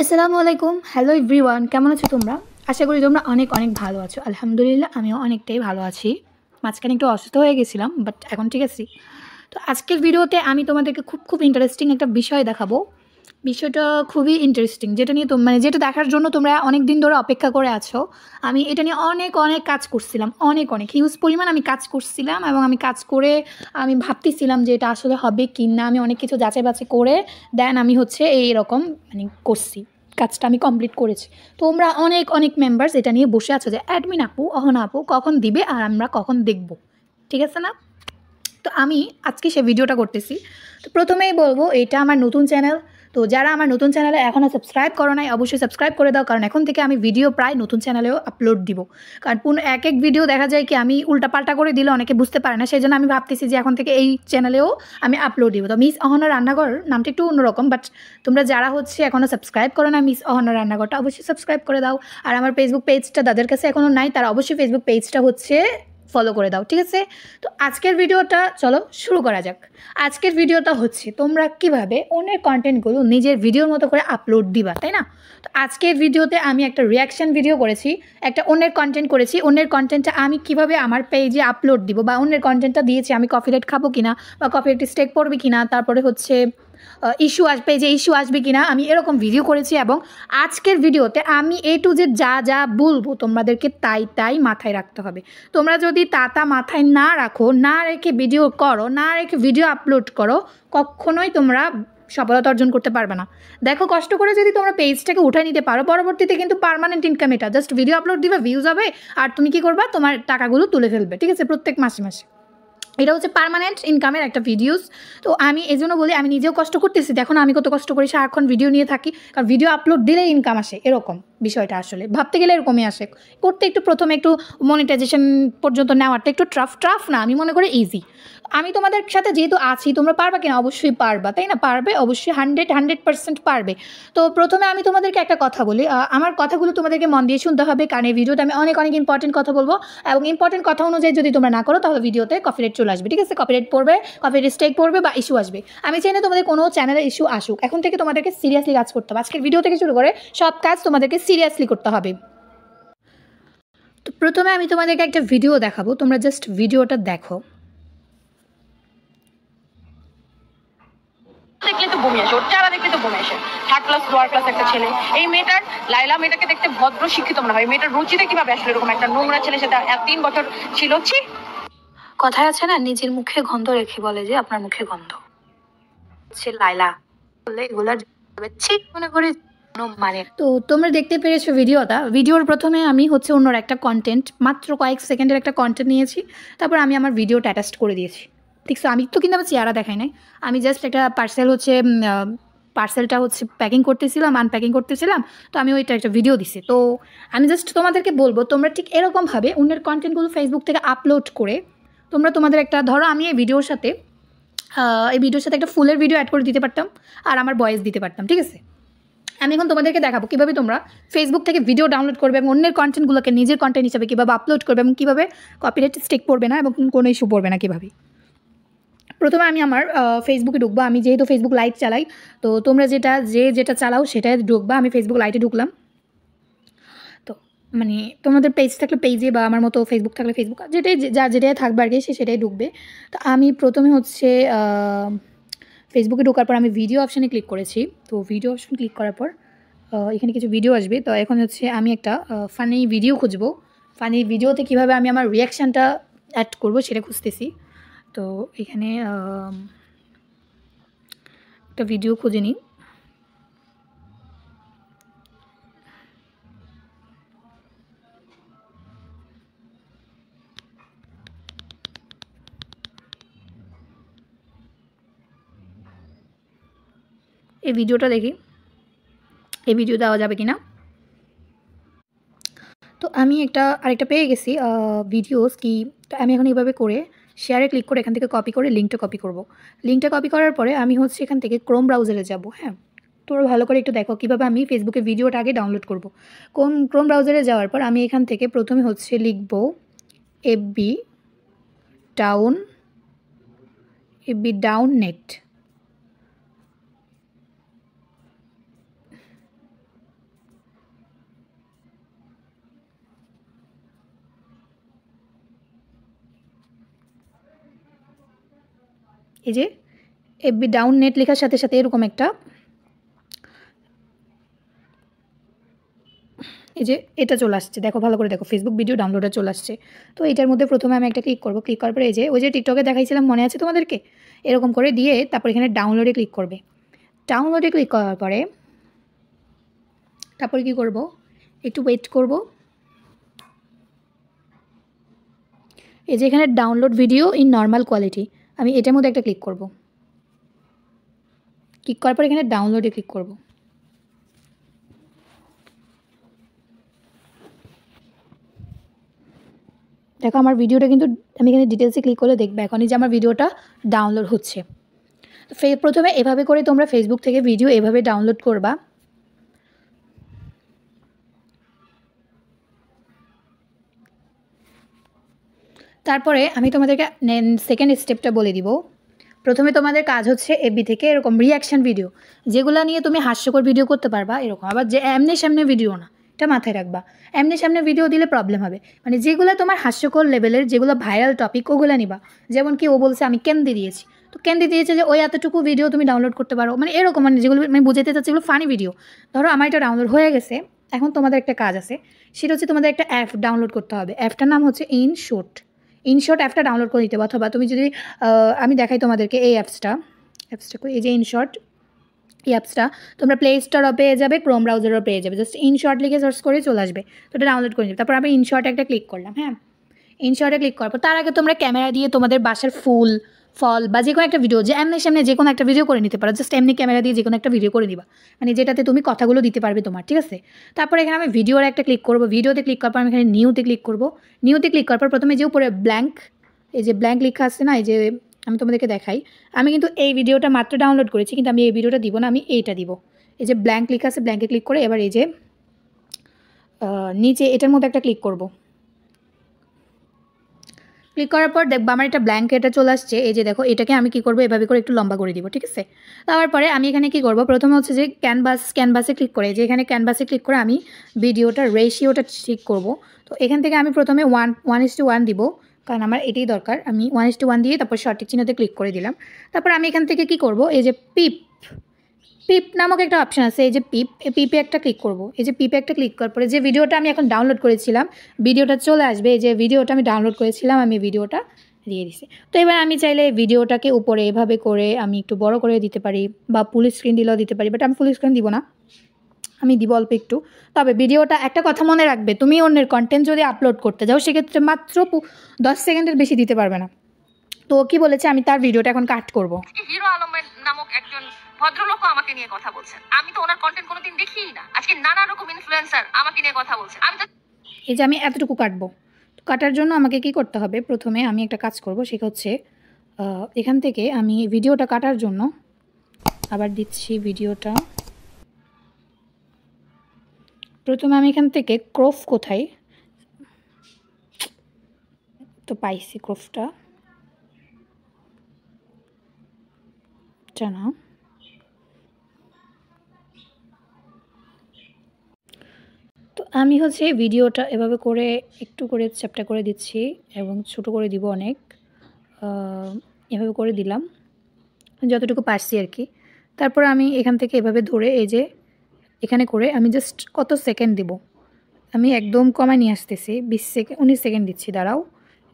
আসসালামু আলাইকুম। Hello everyone, কেমন আছো তোমরা? আশা করি তোমরা অনেক অনেক ভালো আছো। আলহামদুলিল্লাহ আমিও অনেকটাই ভালো আছি। মাঝখানে একটু অসুস্থ হয়ে গেছিলাম, বাট এখন ঠিক আছি। তো আজকের ভিডিওতে আমি তোমাদেরকে খুব ইন্টারেস্টিং একটা বিষয় দেখাবো। বিষয়টা খুবই ইন্টারেস্টিং, যেটা নিয়ে যেটা দেখার জন্য তোমরা অনেক দিন ধরে অপেক্ষা করে আছো। আমি এটা নিয়ে অনেক অনেক কাজ করছিলাম, অনেক হিউজ পরিমাণ আমি কাজ করছিলাম, এবং আমি কাজ করে আমি ভাবতেছিলাম যে এটা আসলে হবে কি না। আমি অনেক কিছু যাচাই বাছাই করে দেন আমি এইরকম করছি, কাজটা আমি কমপ্লিট করেছি। তোমরা অনেক অনেক মেম্বার্স এটা নিয়ে বসে আছো যে অ্যাডমিন আপু, অহনা আপু কখন দিবে আর আমরা কখন দেখব, ঠিক আছে না? তো আমি আজকে সে ভিডিওটা করতেছি। তো প্রথমেই বলবো, এটা আমার নতুন চ্যানেল। তো যারা আমার নতুন চ্যানেলে এখনও সাবস্ক্রাইব করো নাই, অবশ্যই সাবস্ক্রাইব করে দাও, কারণ এখন থেকে আমি ভিডিও প্রায় নতুন চ্যানেলেও আপলোড দিব। কারণ এক ভিডিও দেখা যায় কি আমি উল্টাপাল্টা করে দিলে অনেকে বুঝতে পারে না, সেই জন্য আমি ভাবতেছি যে এখন থেকে এই চ্যানেলেও আমি আপলোড দিব। তো মিস অহনা রান্নাঘর নামটা একটু অন্যরকম, বাট তোমরা যারা এখনও সাবস্ক্রাইব করো না মিস অহনা রান্নাঘরটা, অবশ্যই সাবস্ক্রাইব করে দাও। আর আমার ফেসবুক পেজটা যাদের কাছে এখনও নাই, তারা অবশ্যই ফেসবুক পেজটা ফলো করে দাও, ঠিক আছে? তো আজকের ভিডিওটা চলো শুরু করা যাক। আজকের ভিডিওটা তোমরা কিভাবে অন্যের কন্টেন্টগুলো নিজের ভিডিওর মতো করে আপলোড দিবা, তাই না? তো আজকের ভিডিওতে আমি একটা রিয়াকশান ভিডিও করেছি, একটা অন্যের কন্টেন্ট করেছি। অন্যের কন্টেন্টটা আমি কিভাবে আমার পেজে আপলোড দিব, বা অন্যের কন্টেন্টটা দিয়েছি আমি কপিরাইট খাবো কিনা, বা কপিরাইট স্ট্রাইক পড়বে কিনা, তারপরে পেজে ইস্যু আসবে কিনা, আমি এরকম ভিডিও করেছি। এবং আজকের ভিডিওতে আমি A to Z যা যা বলবো তোমাদেরকে তাই মাথায় রাখতে হবে। তোমরা যদি তা মাথায় না রাখো, না রেখে ভিডিও করো, না রেখে ভিডিও আপলোড করো, কখনোই তোমরা সফলতা অর্জন করতে পারবে না। দেখো, কষ্ট করে যদি তোমরা পেজটাকে উঠে নিতে পারো, পরবর্তীতে কিন্তু পার্মানেন্ট ইনকাম এটা। জাস্ট ভিডিও আপলোড দিবে, ভিউজ হবে, আর তুমি কি করবা, তোমার টাকাগুলো তুলে ফেলবে, ঠিক আছে? প্রত্যেক মাসে মাসে এটা পার্মানেন্ট ইনকামের একটা ভিডিওস। তো আমি এই জন্য বলি, আমি নিজেও কষ্ট করতেছি, দেখো না আমি কত কষ্ট করি, সারাক্ষণ ভিডিও নিয়ে থাকি, কারণ ভিডিও আপলোড দিলে ইনকাম আসে, এরকম বিষয়টা আসলে ভাবতে গেলে এরকমই আসে। করতে প্রথমে একটু মনিটাইজেশন পর্যন্ত নেওয়াটা একটু টাফ না, আমি মনে করি ইজি। আমি তোমাদের সাথে যেহেতু আছি, তোমরা পারবা কিনা? অবশ্যই পারবা, তাই না? পারবে, অবশ্যই 100% পারবে। তো প্রথমে আমি তোমাদেরকে একটা কথা বলি, আমার কথাগুলো তোমাদেরকে মন দিয়ে শুনতে হবে, কারণ এই ভিডিওতে আমি অনেক ইম্পর্টেন্ট কথা বলবো, এবং ইম্পর্টেন্ট কথা অনুযায়ী যদি তোমরা না করো, তাহলে ভিডিওতে কপিরাইট চলে আসবে, ঠিক আছে? কপিরাইট পড়বে, কপিরাইট স্ট্রাইক পড়বে, বা ইস্যু আসবে। আমি চাই না তোমাদের কোনো চ্যানেলে ইস্যু আসুক। এখন থেকে তোমাদেরকে সিরিয়াসলি কাজ করতে হবে। আজকের ভিডিও থেকে শুরু করে সব কাজ তোমাদেরকে সিরিয়াসলি করতে হবে। তো প্রথমে আমি তোমাদেরকে একটা ভিডিও দেখাবো, তোমরা জাস্ট ভিডিওটা দেখো। দেখলে তো বমি আসে, ওর চেহারা দেখলে তো বমি আসে। থার্ড ক্লাস লোয়ার ক্লাস একটা ছেলে। এই মেয়েটার, লাইলা মেয়েটাকে দেখতে ভদ্র শিক্ষিত মনে হয়। মেয়েটার রুচিতে কিভাবে আসলে এরকম একটা নোংরা ছেলে সাথে 3 বছর ছিল? ছি। কথায় আছে না, নিজের মুখে গন্ধ রেখে বলে যে আপনার মুখে গন্ধ। লাইলা বললে এগুলা মনে করি মানে। তো তোমরা দেখতে পেরেছো ভিডিওর প্রথমে আমি অন্যর একটা কন্টেন্ট, মাত্র কয়েক সেকেন্ডের একটা কন্টেন্ট নিয়েছি, তারপর আমি আমার ভিডিওটা অ্যাটাচ করে দিয়েছি, ঠিক আছে? আমি তো কিন্তু আমার চেহারা দেখাই নাই, আমি জাস্ট একটা পার্সেলটা প্যাকিং করতেছিলাম, আনপ্যাকিং করতেছিলাম, তো আমি ওইটা একটা ভিডিও দিছি। তো আমি জাস্ট তোমাদেরকে বলবো, তোমরা ঠিক এরকমভাবে অন্যের কন্টেন্টগুলো ফেসবুক থেকে আপলোড করে তোমাদের একটা, ধরো আমি এই ভিডিওর সাথে একটা ফুলের ভিডিও অ্যাড করে দিতে পারতাম, আর আমার ভয়েস দিতে পারতাম, ঠিক আছে? আমি এখন তোমাদেরকে দেখাবো কীভাবে তোমরা ফেসবুক থেকে ভিডিও ডাউনলোড করবে, এবং অন্যের কন্টেন্টগুলোকে নিজের কন্টেন্ট হিসাবে কীভাবে আপলোড করবে, এবং কীভাবে কপিরাইট স্ট্রাইক পড়বে না, এবং কোনো ইস্যু পড়বে না কীভাবে। প্রথমে আমি আমার ফেসবুকে ঢুকবো। আমি যেহেতু ফেসবুক লাইট চালাই, তো তোমরা যেটা চালাও সেটাই ঢুকবা। আমি ফেসবুক লাইটে ঢুকলাম। তো তোমাদের পেজ থাকলে পেজে, বা আমার মতো ফেসবুক থাকলে ফেসবুক, যেটাই থাকবে আর কি, সেটাই ঢুকবে। তো আমি প্রথমে ফেসবুকে ঢোকার পর আমি ভিডিও অপশানে ক্লিক করেছি। তো ভিডিও অপশান ক্লিক করার পর এখানে কিছু ভিডিও আসবে। তো এখন আমি একটা ফানি ভিডিও খুঁজবো। ফানি ভিডিওতে কীভাবে আমি আমার রিয়াকশানটা অ্যাড করবো সেটা খুঁজতেছি। তো এখানে একটা ভিডিও খুঁজে নিই। এই ভিডিওটা দেখি, এই ভিডিও দেওয়া যাবে কি না। তো আমি আরেকটা পেয়ে গেছি, ভিডিওস কি। তো আমি এখন এইভাবে করে শেয়ারে ক্লিক করে এখান থেকে কপি করে লিঙ্কটা কপি করব। লিঙ্কটা কপি করার পরে আমি এখান থেকে ক্রোম ব্রাউজারে যাব। হ্যাঁ, তোমরা ভালো করে একটু দেখো কীভাবে আমি ফেসবুকে ভিডিওটা আগে ডাউনলোড করব। ক্রোম ব্রাউজারে যাওয়ার পর আমি এখান থেকে প্রথমে লিখব এফবি ডাউন নেট। এই যে এফবি ডাউন নেট লেখার সাথে সাথে এরকম একটা এই যে এটা চলে আসছে, দেখো ভালো করে দেখো, ফেসবুক ভিডিও ডাউনলোডে চলে আসছে। তো এটার মধ্যে প্রথমে আমি একটা ক্লিক করবো, ক্লিক করার পরে এই যে ওই যে টিকটকে দেখাইছিলাম মনে আছে তোমাদেরকে, এরকম করে দিয়ে তারপর এখানে ডাউনলোডে ক্লিক করবে। ডাউনলোডে ক্লিক করার পরে তারপরে কী করব, একটু ওয়েট করব। এই যে এখানে download video in normal quality, আমি এটার মধ্যে একটা ক্লিক করব। ক্লিক করার পর এখানে ডাউনলোডে ক্লিক করব। দেখো আমার ভিডিওটা কিন্তু আমি এখানে ডিটেলসে ক্লিক করলে দেখবে এখনই যে আমার ভিডিওটা ডাউনলোড হচ্ছে। তো প্রথমে এভাবে করে তোমরা ফেসবুক থেকে ভিডিও এভাবে ডাউনলোড করবা। তারপরে আমি তোমাদেরকে সেকেন্ড স্টেপটা বলে দিব। প্রথমে তোমাদের কাজ হচ্ছে এফবি থেকে এরকম রিয়াকশান ভিডিও, যেগুলো নিয়ে তুমি হাস্যকর ভিডিও করতে পারবা এরকম, আবার যে এমনি সামনে ভিডিও না, এটা মাথায় রাখবা। এমনি সামনে ভিডিও দিলে প্রবলেম হবে, মানে যেগুলো তোমার হাস্যকর লেভেলের, যেগুলো ভাইরাল টপিক ওগুলো নিবা। যেমন কি ও বলছে আমি ক্যান্ডি দিয়েছি, তো ক্যান্ডি দিয়েছে যে ওই এতটুকু ভিডিও তুমি ডাউনলোড করতে পারো, মানে এরকম, মানে যেগুলো আমি বুঝাতে চাচ্ছি এগুলো ফানি ভিডিও। ধরো আমার এটা ডাউনলোড হয়ে গেছে, এখন তোমাদের একটা কাজ আছে, সেটা হচ্ছে তোমাদের একটা অ্যাপ ডাউনলোড করতে হবে। অ্যাপটার নাম হচ্ছে ইনশর্ট অ্যাপটা ডাউনলোড করে নিতে হবে। অথবা তুমি যদি আমি দেখাই তোমাদেরকে এই অ্যাপসটা এই যে ইনশর্ট, এই অ্যাপসটা তোমরা প্লে স্টোরও পেয়ে যাবে, ক্রোম ব্রাউজারও পেয়ে যাবে, জাস্ট ইনশর্ট লিখে সার্চ করে চলে আসবে। তো এটা ডাউনলোড করে নেবে। তারপর আমি ইনশর্টে একটা ক্লিক করলাম। হ্যাঁ, ইনশর্টে ক্লিক করার পর তার আগে তোমরা ক্যামেরা দিয়ে তোমাদের বাসার ফুল ফল বা যে কোনো একটা ভিডিও, যে এমনি সামনে যে কোনো একটা ভিডিও করে নিতে পারো। জাস্ট এমনি ক্যামেরা দিয়ে যে কোনো একটা ভিডিও করে দিবা, মানে যেটাতে তুমি কথাগুলো দিতে পারবে তোমার, ঠিক আছে। তারপরে এখানে আমি ভিডিওর একটা ক্লিক করবো। ভিডিওতে ক্লিক করার পর আমি এখানে নিউতে ক্লিক করবো। নিউতে ক্লিক করার পর প্রথমে যে উপরে ব্ল্যাঙ্ক, এই যে ব্ল্যাঙ্ক লেখা আছে না, এই যে আমি তোমাদেরকে দেখাই, আমি কিন্তু এই ভিডিওটা মাত্র ডাউনলোড করেছি, কিন্তু আমি এই ভিডিওটা দিব না, আমি এইটা দিব। এই যে ব্ল্যাঙ্ক লেখা আছে, ব্ল্যাঙ্কে ক্লিক করে এবার এই যে নিচে এটার মধ্যে একটা ক্লিক করব। ক্লিক করার পর দেখবো আমার একটা ব্ল্যাঙ্ক এটা চলে আসছে। এই যে দেখো, এটাকে আমি কি করবো, এভাবে করে একটু লম্বা করে দিব, ঠিক আছে। তারপরে আমি এখানে কি করব, প্রথমে হচ্ছে যে ক্যানভাসে ক্লিক করে, যে এখানে ক্যানভাসে ক্লিক করে আমি ভিডিওটার রেশিওটা ঠিক করব। তো এখান থেকে আমি প্রথমে 1:1 দিব, কারণ আমার এটাই দরকার। আমি 1:1 দিয়ে তারপর সঠিক চিহ্নতে ক্লিক করে দিলাম। তারপর আমি এখান থেকে কি করব, এই যে পিপ নামক একটা অপশান আছে, এই যে পিপে একটা ক্লিক করব। এই যে পিপে একটা ক্লিক করার পরে যে ভিডিওটা আমি এখন ডাউনলোড করেছিলাম, ভিডিওটা চলে আসবে। এই যে ভিডিওটা আমি ডাউনলোড করেছিলাম, আমি ভিডিওটা দিয়ে দিছি। তো এবার আমি চাইলে ভিডিওটাকে উপরে এভাবে করে আমি একটু বড় করে দিতে পারি, বা ফুল স্ক্রিন দিলেও দিতে পারি, বাট আমি ফুল স্ক্রিন দিব না, আমি দিব অল্প একটু। তবে ভিডিওটা একটা কথা মনে রাখবে, তুমি অন্যের কন্টেন্ট যদি আপলোড করতে যাও সেক্ষেত্রে মাত্র 10 সেকেন্ডের বেশি দিতে পারবে না। তো কি বলেছে, আমি তার ভিডিওটা এখন কাট করব। হিরো আলম নামক একজন ভদ্রলোক আমাকে নিয়ে কথা বলছেন, আমি তো ওনার কন্টেন্ট কোনোদিন দেখিই না। আজকে নানা রকম ইনফ্লুয়েন্সার আমাকে নিয়ে কথা বলছে, আমি তো এই যে আমি এতটুকু কাটবো। তো কাটার জন্য আমাকে কি করতে হবে, প্রথমে আমি একটা কাজ করব, সেটা হচ্ছে এখান থেকে আমি ভিডিওটা কাটার জন্য আবার দিচ্ছি ভিডিওটা। প্রথমে আমি এখান থেকে ক্রপ কোথায়, তো পাইছি ক্রপটা, না তো আমি হচ্ছে ভিডিওটা এভাবে করে একটু করে চ্যাপটা করে দিচ্ছি এবং ছোট করে দিব অনেক, এভাবে করে দিলাম যতটুকু পারছি আর কি। তারপর আমি এখান থেকে এভাবে ধরে এই যে এখানে করে আমি জাস্ট কত সেকেন্ড দিব, আমি একদম কমায় নিয়ে আসতেছি, 20 সেকেন্ড 19 সেকেন্ড দিচ্ছি। দাঁড়াও,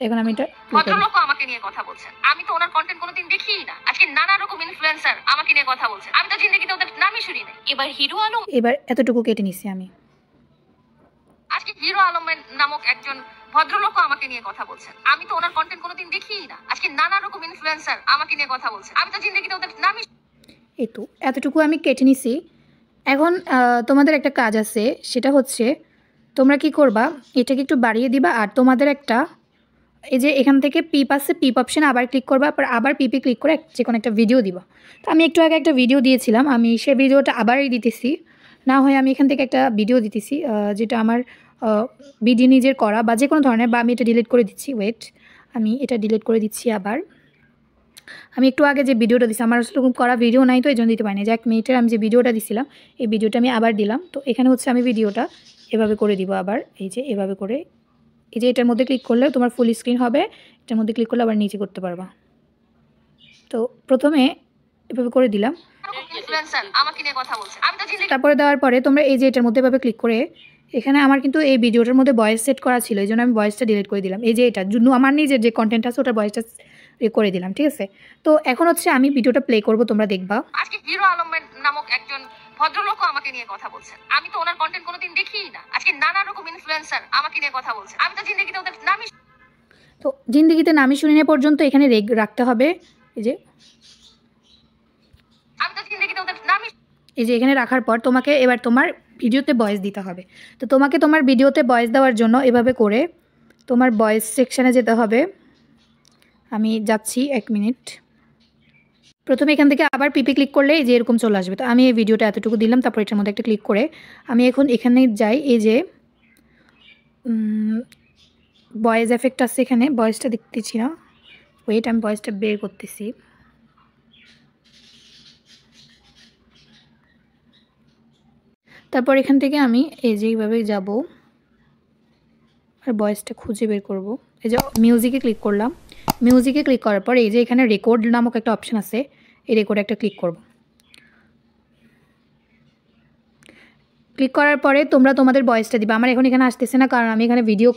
এখন আমি এটা ভদ্রলোক আমাকে নিয়ে কথা বলছেন, আমি তো ওনার কন্টেন্ট কোনোদিন দেখিই না। আজকে নানা রকম ইনফ্লুয়েন্সার আমাকে নিয়ে কথা বলছেন, আমি তো জিন্দেগিতে ওদের নামই শুনি নাই। এবার হিরো আলম, এবার এতটুকু কেটে নিছি আমি। আজকে হিরো আলম নামক একজন ভদ্রলোক আমাকে নিয়ে কথা বলছেন, আমি তো ওনার কন্টেন্ট কোনোদিন দেখিই না। আজকে নানা রকম ইনফ্লুয়েন্সার আমাকে নিয়ে কথা বলছেন, আমি তো জিন্দেগিতে ওদের নামই। এই তো এতটুকু আমি কেটে নিছি। এখন তোমাদের একটা কাজ আছে, সেটা হচ্ছে তোমরা কি করবা, এটাকে একটু বাড়িয়ে দিবা, আর তোমাদের একটা এই যে এখান থেকে পিপ আছে, পিপ অপশানে আবার ক্লিক করবা, আবার পিপে ক্লিক করে যে কোনো একটা ভিডিও দিবা। তো আমি একটু আগে একটা ভিডিও দিয়েছিলাম, আমি সে ভিডিওটা আবারই দিতেছি, না হয় আমি এখান থেকে একটা ভিডিও দিতেছি যেটা আমার ভিডিও নিজের করা বা যে কোনো ধরনের, বা আমি এটা ডিলিট করে দিচ্ছি। ওয়েট, আমি এটা ডিলিট করে দিচ্ছি আবার। আমি একটু আগে যে ভিডিওটা দিচ্ছি, আমার আসলে করা ভিডিও নাই, তো এই জন্য দিতে পারিনি। যে 1 মিনিটের আমি যে ভিডিওটা দিছিলাম, এই ভিডিওটা আমি আবার দিলাম। তো এখানে হচ্ছে আমি ভিডিওটা এভাবে করে দিব আবার, এই যে এভাবে করে, এই যে এটার মধ্যে ক্লিক করলে তোমার ফুল স্ক্রিন হবে, এটার মধ্যে ক্লিক করলে আবার নিচে করতে পারবা। তো তো প্রথমে এভাবে করে দিলাম, ইনফ্লুয়েন্সার আমাকে নিয়ে কথা বলছে, আমি তো জিন্দেগি তারপরে দেওয়ার পরে তোমরা এই যে এটার মধ্যে এভাবে ক্লিক করে, এখানে আমার কিন্তু এই ভিডিওটার মধ্যে ভয়েস সেট করা ছিল, এই জন্য আমি ভয়েসটা ডিলিট করে দিলাম। এই যে এটা জন্য আমার নিজের যে কন্টেন্ট আছে ওটার ভয়েসটা করে দিলাম, ঠিক আছে। তো এখন হচ্ছে আমি ভিডিওটা প্লে করব, তোমরা দেখবা। আজকে হিরো আলম নামক একজন ভদ্রলোক আমাকে নিয়ে কথা বলছেন, আমি তো ওনার কন্টেন্ট কোনোদিন দেখিই না। আজকে নানা রকম ইনফ্লুয়েন্সার আমাকে নিয়ে কথা বলছে, আমি তো জিন্দেগিতে ওদের নামই তো জিন্দেগিতে নামই শুনি না পর্যন্ত এখানে রাখতে হবে। এই যে আমি তো জিন্দেগিতে ওদের নামই এই যে এখানে রাখার পর তোমাকে এবার তোমার ভিডিওতে ভয়েস দিতে হবে। তো তোমাকে তোমার ভিডিওতে ভয়েস দেওয়ার জন্য এভাবে করে তোমার ভয়েস সেকশানে যেতে হবে। আমি যাচ্ছি, 1 মিনিট। প্রথমে এখান থেকে আবার পিপি ক্লিক করলে এই যে এরকম চলে আসবে। তো আমি এই ভিডিওটা এতটুকু দিলাম, তারপর এটার মধ্যে একটা ক্লিক করে আমি এখন এখানে যাই। এই যে ভয়েস এফেক্ট আছে, এখানে ভয়েসটা দেখতেছি না, ওয়েট আমি ভয়েসটা বের করতেছি। তারপর এখান থেকে আমি এই যে এইভাবে যাব আর ভয়েসটা খুঁজে বের করব। এই যে মিউজিকে ক্লিক করলাম, মিউজিকে ক্লিক করার পর এই যে এখানে রেকর্ড নামক একটা অপশান আছে, এই রেকর্ডে একটা ক্লিক করব। ক্লিক করার পরে তোমরা তোমাদের ভয়েসটা দিবে। আমার এখন এখানে আসতেছে না, কারণ আমি এখানে ভিডিও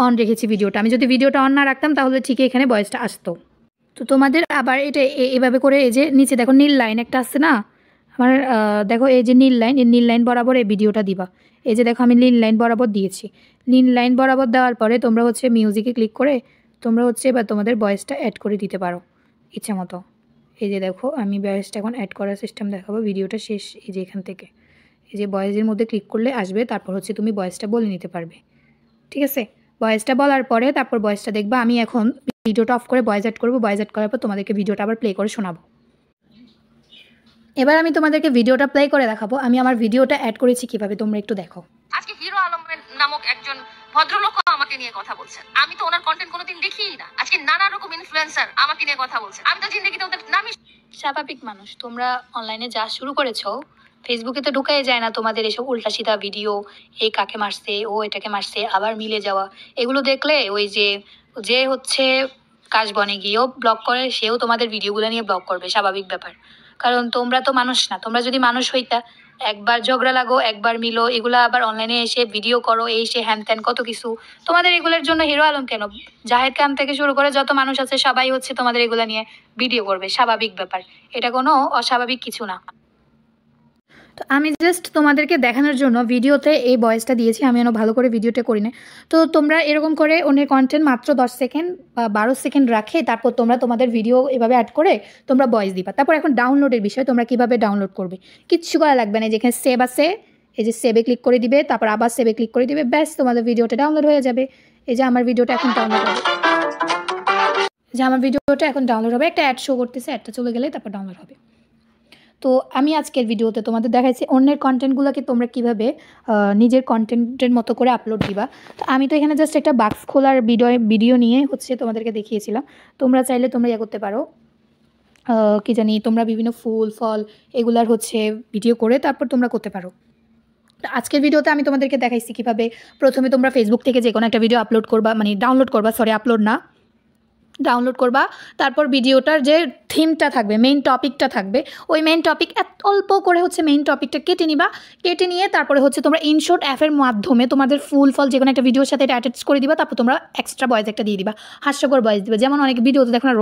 অন রেখেছি ভিডিওটা। আমি যদি ভিডিওটা অন না রাখতাম তাহলে ঠিকই এখানে ভয়েসটা আসতো। তো তোমাদের আবার এটা এভাবে করে এই যে নিচে দেখো নীল লাইন একটা আসছে না, আমার দেখো এই যে নীল লাইন, এই নীল লাইন বরাবর এই ভিডিওটা দিবা। এই যে দেখো আমি নীল লাইন বরাবর দিয়েছি। নীল লাইন বরাবর দেওয়ার পরে তোমরা হচ্ছে মিউজিকে ক্লিক করে তোমরা হচ্ছে এবার তোমাদের ভয়েসটা অ্যাড করে দিতে পারো ইচ্ছে মতো। এই যে দেখো আমি ভয়েসটা এখন অ্যাড করার সিস্টেম দেখাবো। ভিডিওটা শেষ, এই যে এখান থেকে এই যে ভয়েসের মধ্যে ক্লিক করলে আসবে, তারপর হচ্ছে তুমি ভয়েসটা বলে নিতে পারবে, ঠিক আছে। ভয়েসটা বলার পরে তারপর ভয়েসটা দেখবা। আমি এখন ভিডিওটা অফ করে ভয়েস অ্যাড করবো, ভয়েস অ্যাড করার পর তোমাদেরকে ভিডিওটা আবার প্লে করে শোনাবো। এবার আমি তোমাদেরকে ভিডিওটা প্লে করে দেখাবো আমি আমার ভিডিওটা অ্যাড করেছি কিভাবে, তোমরা একটু দেখো। আজকে হিরো আলম নামক একজন ভদ্রলোক আমাকে নিয়ে কথা বলছেন, আমি তো ওনার কন্টেন্ট কোনোদিন দেখিই না। আজকে নানা রকম ইনফ্লুয়েন্সার আমাকে নিয়ে কথা বলছেন, আমি তো জিন্দেগিতে ওদের নামই স্বাভাবিক মানুষ তোমরা অনলাইনে যা শুরু করেছো, ফেসবুকে তো ঢুকাই যায় না তোমাদের এসব উল্টা সিধা ভিডিও, এই কাকে মারছে, ও এটাকে মারছে, আবার মিলে যাওয়া। এগুলো দেখলে ওই যে যে হচ্ছে কাশ বনে গিয়েও ব্লগ করে সেও তোমাদের ভিডিওগুলো নিয়ে ব্লগ করবে, স্বাভাবিক ব্যাপার। কারণ তোমরা তো মানুষ না, তোমরা যদি মানুষ হইতা একবার ঝগড়া লাগো একবার মিলো, এগুলা আবার অনলাইনে এসে ভিডিও করো, এই সে হ্যান ত্যান কত কিছু। তোমাদের এগুলোর জন্য হিরো আলম কেন, জাহেদ খান থেকে শুরু করে যত মানুষ আছে সবাই হচ্ছে তোমাদের এগুলা নিয়ে ভিডিও করবে, স্বাভাবিক ব্যাপার, এটা কোনো অস্বাভাবিক কিছু না। তো আমি জাস্ট তোমাদেরকে দেখানোর জন্য ভিডিওতে এই ভয়েসটা দিয়েছি, আমি যেন ভালো করে ভিডিওটা করি না। তো তোমরা এরকম করে অন্যের কন্টেন্ট মাত্র 10 সেকেন্ড বা 12 সেকেন্ড রাখে তারপর তোমরা তোমাদের ভিডিও এভাবে অ্যাড করে তোমরা ভয়েস দিবা। তারপর এখন ডাউনলোডের বিষয়, তোমরা কিভাবে ডাউনলোড করবে, কিচ্ছু করা লাগবে না। যেখানে সেভ আছে এই যে সেভে ক্লিক করে দিবে, তারপর আবার সেভে ক্লিক করে দিবে, ব্যাস তোমাদের ভিডিওটা ডাউনলোড হয়ে যাবে। এই যে আমার ভিডিওটা এখন ডাউনলোড হবে, একটা অ্যাড শো করতেছে, অ্যাডটা চলে গেলে তারপর ডাউনলোড হবে। তো আমি আজকের ভিডিওতে তোমাদের দেখাইছি অন্যের কন্টেন্টগুলোকে তোমরা কিভাবে নিজের কন্টেন্টের মতো করে আপলোড দিবা। তো আমি তো এখানে জাস্ট একটা বাক্স খোলার ভিডিও নিয়ে হচ্ছে তোমাদেরকে দেখিয়েছিলাম। তোমরা চাইলে তোমরা ইয়ে করতে পারো, কি জানি তোমরা বিভিন্ন ফুল ফল এগুলার হচ্ছে ভিডিও করে তারপর তোমরা করতে পারো। তো আজকের ভিডিওতে আমি তোমাদেরকে দেখাইছি কীভাবে প্রথমে তোমরা ফেসবুক থেকে যে কোনো একটা ভিডিও আপলোড করবা, মানে ডাউনলোড করবা, আপলোড না, ডাউনলোড করবা। তারপর ভিডিওটার যে থিমটা থাকবে, মেইন টপিকটা থাকবে, ওই মেইন টপিক অল্প করে হচ্ছে মেইন টপিকটা কেটে নিবা। কেটে নিয়ে তারপরে হচ্ছে তোমরা ইনশর্ট অ্যাপের মাধ্যমে তোমাদের ফুল ফল যে কোনো একটা ভিডিওর সাথে এটা অ্যাটাচ করে দিবা। তারপর তোমরা এক্সট্রা ভয়েস একটা দিয়ে দিবা, হাস্যকর ভয়েস দিবা। যেমন অনেক ভিডিওতে দেখো না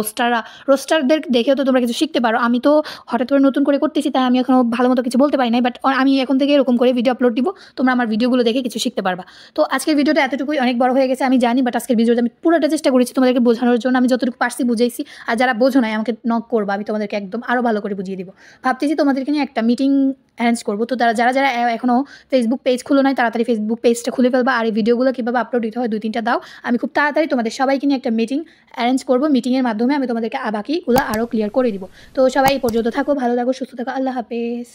রোস্টারদের দেখেও তো তোমরা কিছু শিখতে পারো। আমি তো হঠাৎ করে নতুন করে করতেছি, তাই আমি এখনও ভালো মতো কিছু বলতে পারি নাই, বাট আমি এখন থেকে এরকম করে ভিডিও আপলোড দিব, তোমরা আমার ভিডিওগুলো দেখে কিছু শিখতে পারবা। তো আজকের ভিডিওটা এতটুকুই, অনেক বড় হয়ে গেছে আমি জানি, বাট আজকের ভিডিওটা আমি পুরোটা চেষ্টা করেছি তোমাদেরকে বোঝানোর জন্য। আমি যতটুকু পারছি বুঝাইছি, আর যারা বোঝো নাই আমাকে নক করবা, আমি তোমাদেরকে একদম আরও ভালো করে বুঝিয়ে দিব। ভাবতেছি তোমাদেরকে নিয়ে একটা মিটিং অ্যারেঞ্জ করবো। তো যারা যারা এখনও ফেসবুক পেজ খুলো নাই তাড়াতাড়ি ফেসবুক পেজটা খুলে ফেলবা, আর এই ভিডিওগুলো কীভাবে আপলোড দিতে হয় 2-3টা দাও। আমি খুব তাড়াতাড়ি তোমাদের সবাইকে নিয়ে একটা মিটিং অ্যারেঞ্জ করবো, মিটিংয়ের মাধ্যমে আমি তোমাদেরকে বাকিগুলো আরও ক্লিয়ার করে দিব। তো সবাই এই পর্যন্ত থাকো, ভালো থাকো, সুস্থ থাকো, আল্লাহ হাফেজ।